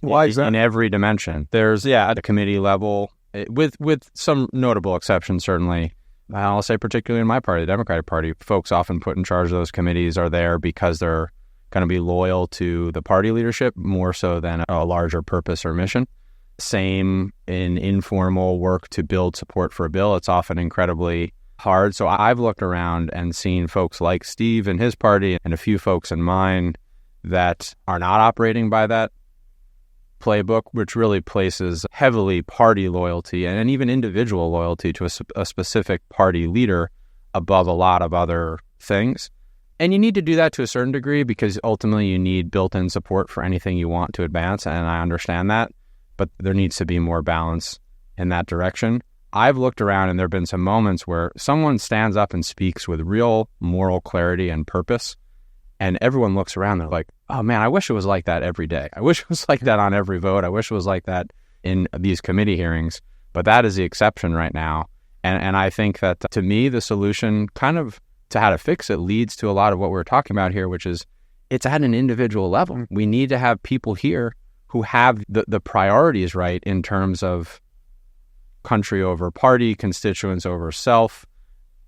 Why is that? In every dimension. There's, at the committee level, with some notable exceptions, certainly. I'll say particularly in my party, the Democratic Party, folks often put in charge of those committees are there because they're going to be loyal to the party leadership more so than a larger purpose or mission. Same in informal work to build support for a bill. It's often incredibly hard. So I've looked around and seen folks like Steve and his party and a few folks in mine that are not operating by that playbook, which really places heavily party loyalty and even individual loyalty to a specific party leader above a lot of other things. And you need to do that to a certain degree because ultimately you need built-in support for anything you want to advance, and I understand that, but there needs to be more balance in that direction. I've looked around and there have been some moments where someone stands up and speaks with real moral clarity and purpose, and everyone looks around, they're like, oh man, I wish it was like that every day. I wish it was like that on every vote. I wish it was like that in these committee hearings, but that is the exception right now. And I think that, to me, the solution kind of to how to fix it leads to a lot of what we're talking about here, which is it's at an individual level. We need to have people here who have the priorities right in terms of country over party, constituents over self,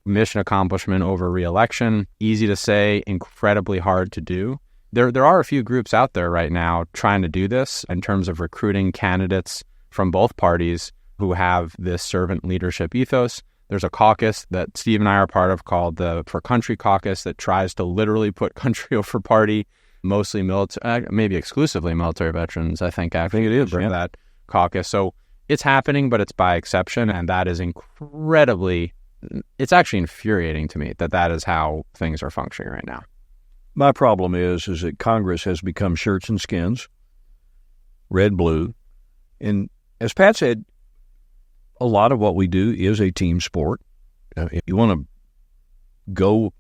mission accomplishment over re-election. Easy to say, incredibly hard to do. There are a few groups out there right now trying to do this in terms of recruiting candidates from both parties who have this servant leadership ethos. There's a caucus that Steve and I are part of called the For Country Caucus that tries to literally put country over party, mostly military, maybe exclusively military veterans, I think it is for that caucus. So it's happening, but it's by exception, and that is it's actually infuriating to me that is how things are functioning right now. My problem is that Congress has become shirts and skins, red, blue, and as Pat said, a lot of what we do is a team sport. If you want to go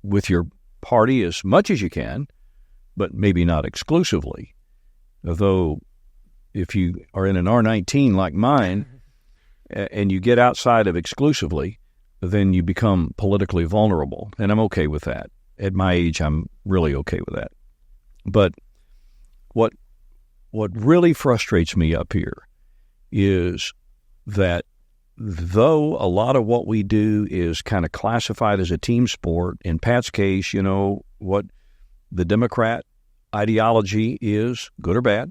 with your party as much as you can, but maybe not exclusively. Although if you are in an R19 like mine and you get outside of exclusively, then you become politically vulnerable. And I'm okay with that. At my age, I'm really okay with that. But what really frustrates me up here is that though a lot of what we do is kind of classified as a team sport, in Pat's case, what the Democrat ideology is, good or bad,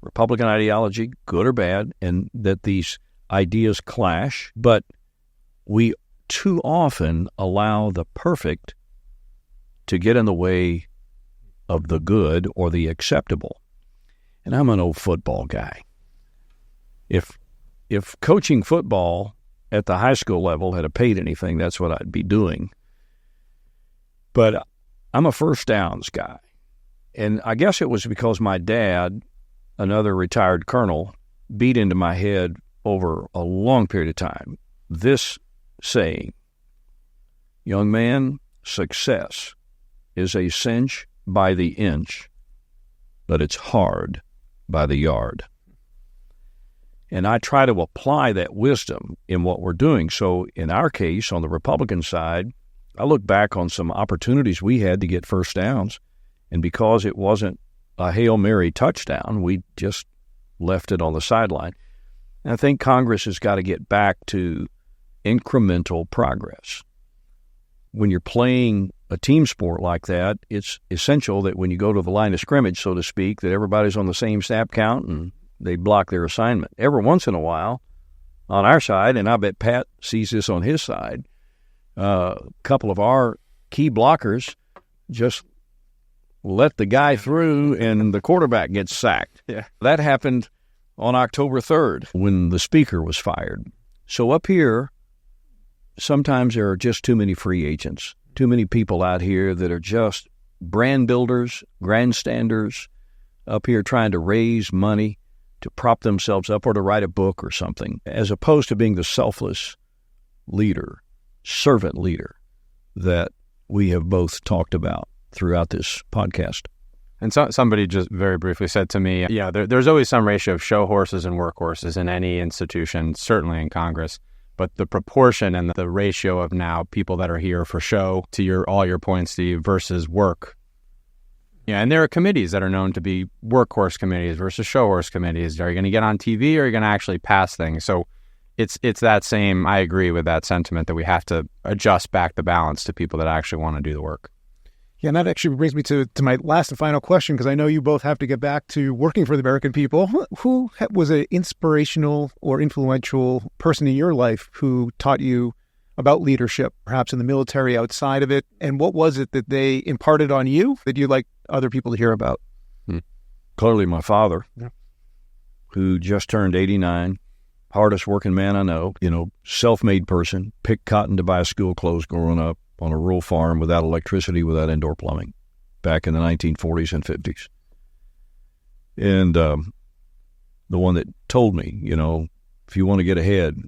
Republican ideology, good or bad, and that these ideas clash, but we too often allow the perfect to get in the way of the good or the acceptable. And I'm an old football guy. If coaching football at the high school level had paid anything, that's what I'd be doing. But I'm a first downs guy. And I guess it was because my dad, another retired colonel, beat into my head over a long period of time this saying, young man, success is a cinch by the inch, but it's hard by the yard. And I try to apply that wisdom in what we're doing. So in our case, on the Republican side, I look back on some opportunities we had to get first downs. And because it wasn't a Hail Mary touchdown, we just left it on the sideline. And I think Congress has got to get back to incremental progress. When you're playing a team sport like that, it's essential that when you go to the line of scrimmage, so to speak, that everybody's on the same snap count and they block their assignment. Every once in a while, on our side, and I bet Pat sees this on his side, a couple of our key blockers just let the guy through and the quarterback gets sacked. Yeah. That happened on October 3rd when the speaker was fired. So up here, sometimes there are just too many free agents, too many people out here that are just brand builders, grandstanders, up here trying to raise money to prop themselves up or to write a book or something, as opposed to being the selfless leader, servant leader that we have both talked about throughout this podcast. And somebody just very briefly said to me, there's always some ratio of show horses and work horses in any institution, certainly in Congress. But the proportion and the ratio of now people that are here for show, to all your points, Steve, versus work. Yeah, and there are committees that are known to be workhorse committees versus show horse committees. Are you going to get on TV or are you going to actually pass things? So it's that same, I agree with that sentiment that we have to adjust back the balance to people that actually want to do the work. Yeah, and that actually brings me to my last and final question, because I know you both have to get back to working for the American people. Who was an inspirational or influential person in your life who taught you about leadership, perhaps in the military, outside of it? And what was it that they imparted on you that you'd like other people to hear about? Clearly my father, who just turned 89, hardest working man I know, self-made person, picked cotton to buy school clothes growing up on a rural farm without electricity, without indoor plumbing, back in the 1940s and 50s. And the one that told me, if you want to get ahead,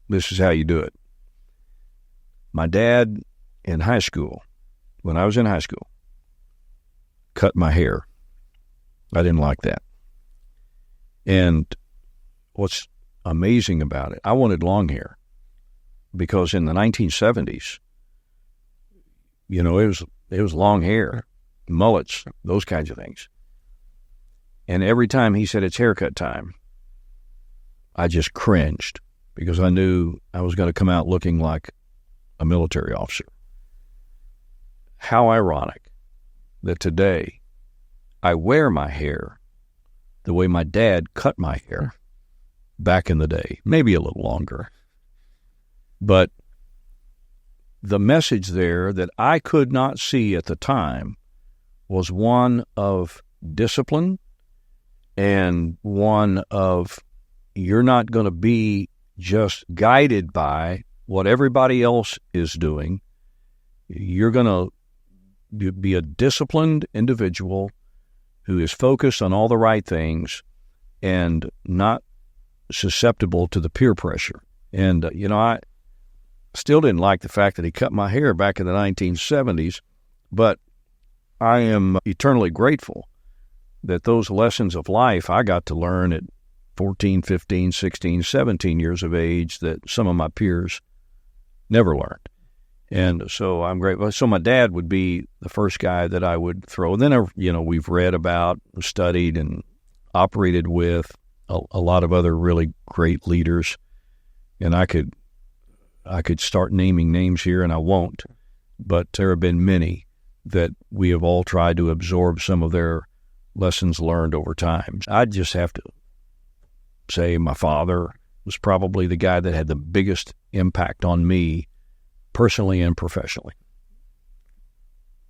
this is how you do it. My dad in high school, when I was in high school, cut my hair. I didn't like that. And what's amazing about it, I wanted long hair, because in the 1970s, it was long hair, mullets, those kinds of things. And every time he said it's haircut time, I just cringed, because I knew I was going to come out looking like a military officer. How ironic that today I wear my hair the way my dad cut my hair back in the day, maybe a little longer. But the message there that I could not see at the time was one of discipline, and one of, you're not going to be just guided by what everybody else is doing. You're going to be a disciplined individual who is focused on all the right things and not susceptible to the peer pressure. And, I still didn't like the fact that he cut my hair back in the 1970s, but I am eternally grateful that those lessons of life I got to learn at 14, 15, 16, 17 years of age that some of my peers never learned. And so I'm grateful. So my dad would be the first guy that I would throw. And then, we've read about, studied, and operated with a lot of other really great leaders. And I could start naming names here, and I won't. But there have been many that we have all tried to absorb some of their lessons learned over time. I just have to say my father was probably the guy that had the biggest impact on me personally and professionally.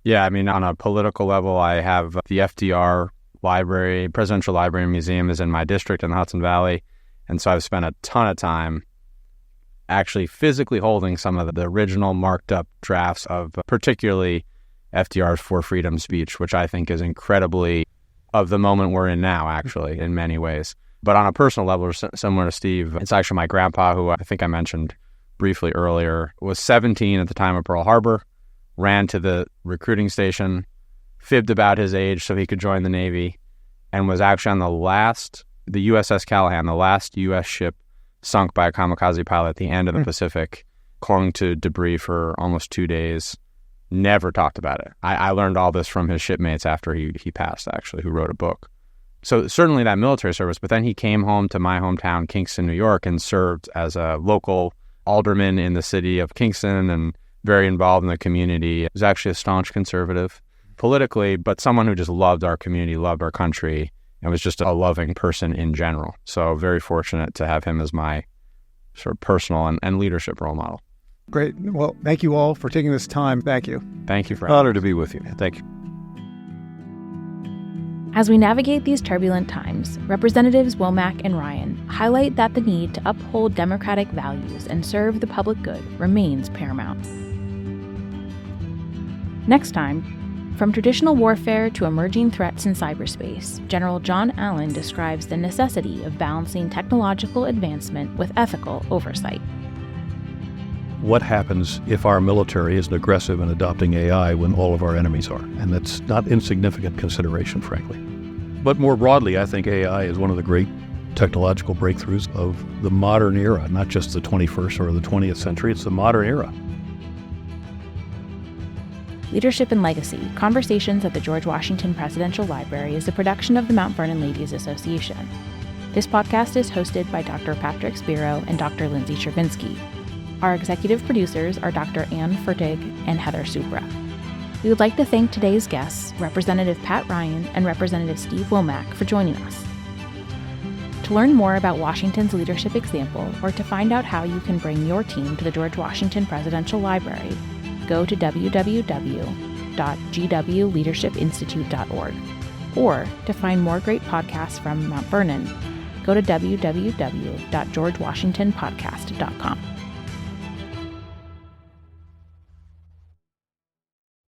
Yeah, on a political level, I have the FDR Library, Presidential Library and Museum is in my district in the Hudson Valley. And so I've spent a ton of time actually physically holding some of the original marked up drafts of particularly FDR's For Freedom speech, which I think is incredibly of the moment we're in now, actually, in many ways. But on a personal level, similar to Steve, it's actually my grandpa, who I think I mentioned briefly earlier, was 17 at the time of Pearl Harbor, ran to the recruiting station, fibbed about his age so he could join the Navy, and was actually on the USS Callahan, the last U.S. ship sunk by a kamikaze pilot at the end of the Pacific, clung to debris for almost 2 days, never talked about it. I learned all this from his shipmates after he passed, actually, who wrote a book. So certainly that military service, but then he came home to my hometown, Kingston, New York, and served as a local alderman in the city of Kingston and very involved in the community. He was actually a staunch conservative politically, but someone who just loved our community, loved our country, and was just a loving person in general. So very fortunate to have him as my sort of personal and leadership role model. Great. Well, thank you all for taking this time. Thank you. Thank you for Honored to be with you. Thank you. As we navigate these turbulent times, Representatives Womack and Ryan highlight that the need to uphold democratic values and serve the public good remains paramount. Next time, from traditional warfare to emerging threats in cyberspace, General John Allen describes the necessity of balancing technological advancement with ethical oversight. What happens if our military isn't aggressive in adopting AI when all of our enemies are? And that's not insignificant consideration, frankly. But more broadly, I think AI is one of the great technological breakthroughs of the modern era, not just the 21st or the 20th century, it's the modern era. Leadership and Legacy, Conversations at the George Washington Presidential Library is a production of the Mount Vernon Ladies Association. This podcast is hosted by Dr. Patrick Spero and Dr. Lindsay Chervinsky. Our executive producers are Dr. Ann Fertig and Heather Soubra. We would like to thank today's guests, Representative Pat Ryan and Representative Steve Womack, for joining us. To learn more about Washington's leadership example, or to find out how you can bring your team to the George Washington Presidential Library, go to www.gwleadershipinstitute.org. Or to find more great podcasts from Mount Vernon, go to www.georgewashingtonpodcast.com.